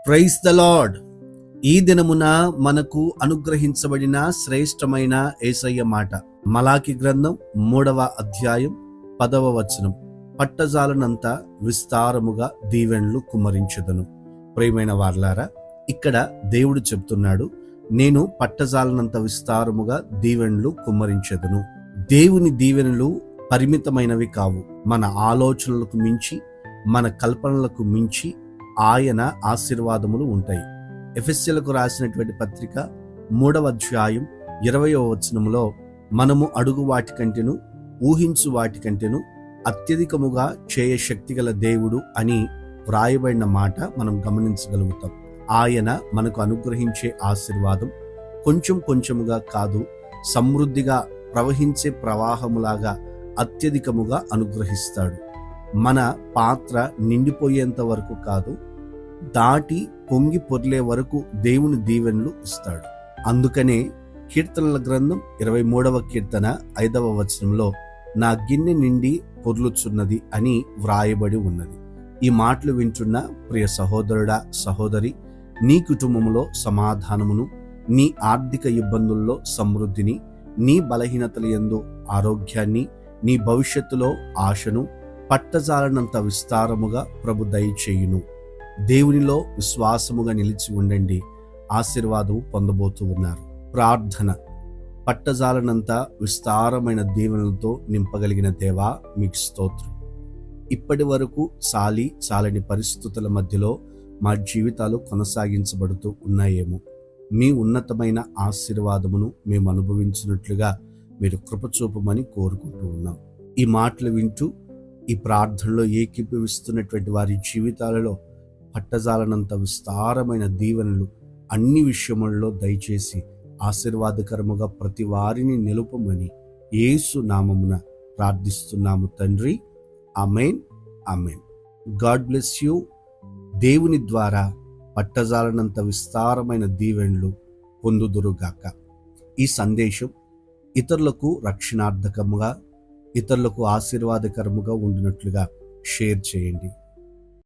Praise the lord. ఈ దినమున మనకు అనుగ్రహించబడిన శ్రేష్టమైన యేసయ్య మాట మలాకి గ్రంథం 3వ అధ్యాయం 10వ వచనం. పట్టజాలనంత విస్తారముగా దీవెనలు కుమ్మరించెదను. ప్రియమైన వారలారా, ఇక్కడ దేవుడు చెప్తున్నాడు, నేను పట్టజాలనంత విస్తారముగా దీవెనలు కుమ్మరించెదను. దేవుని దీవెనలు పరిమితమైనవి కావు. మన ఆలోచనలకు మించి, మన కల్పనలకు మించి ఆయన ఆశీర్వాదములు ఉంటాయి. ఎఫెసీయులకు రాసినటువంటి పత్రిక 3వ అధ్యాయం 20వ వచనములో, మనము అడుగు వాటికంటేను ఊహించు వాటికంటేను అత్యధికముగా చేయ శక్తిగల దేవుడు అని వ్రాయబడిన మాట మనం గమనించగలుగుతాం. ఆయన మనకు అనుగ్రహించే ఆశీర్వాదం కొంచెం కొంచెముగా కాదు, సమృద్ధిగా ప్రవహించే ప్రవాహములాగా అత్యధికముగా అనుగ్రహిస్తాడు. మన పాత్ర నిండిపోయేంత వరకు కాదు, దాటి పొంగి పొర్లే వరకు దేవుని దీవెనలు ఇస్తాడు. అందుకనే కీర్తనల గ్రంథం 23వ కీర్తన 5వ వచనంలో, నా గిన్నె నిండి పొర్లుచున్నది అని వ్రాయబడి ఉన్నది. ఈ మాటలు వింటున్న ప్రియ సహోదరుడా, సహోదరి, నీ కుటుంబంలో సమాధానమును, నీ ఆర్థిక ఇబ్బందుల్లో సమృద్ధిని, నీ బలహీనతల యందు ఆరోగ్యాన్ని, నీ భవిష్యత్తులో ఆశను పట్టజాలనంత విస్తారముగా ప్రభు దయచేయును. దేవునిలో విశ్వాసముగా నిలిచి ఉండండి. ఆశీర్వాదము పొందబోతూ ఉన్నారు. ప్రార్థన. పట్టజాలనంత విస్తారమైన దీవెనలతో నింపగలిగిన దేవా, మీకు స్తోత్రం. ఇప్పటి వరకు చాలని పరిస్థితుల మధ్యలో మా జీవితాలు కొనసాగించబడుతూ ఉన్నాయేమో, మీ ఉన్నతమైన ఆశీర్వాదమును మేము అనుభవించినట్లుగా మీరు కృపచూపమని కోరుకుంటూ ఉన్నాం. ఈ మాటలు వింటూ ఈ ప్రార్థనలో ఏకీభవిస్తున్నటువంటి వారి జీవితాలలో పట్టజాలనంత విస్తారమైన దీవెనలు అన్ని విషయములలో దయచేసి ఆశీర్వాదకరముగా ప్రతి వారిని నిలుపమని యేసు నామమున ప్రార్థిస్తున్నాము తండ్రి. Amen, amen. God bless you. దేవుని ద్వారా పట్టజాలనంత విస్తారమైన దీవెనలు పొందుదురుగాక. ఈ సందేశం ఇతరులకు రక్షణార్థకముగా, ఇతరులకు ఆశీర్వాదకరముగా ఉండినట్లుగా షేర్ చేయండి.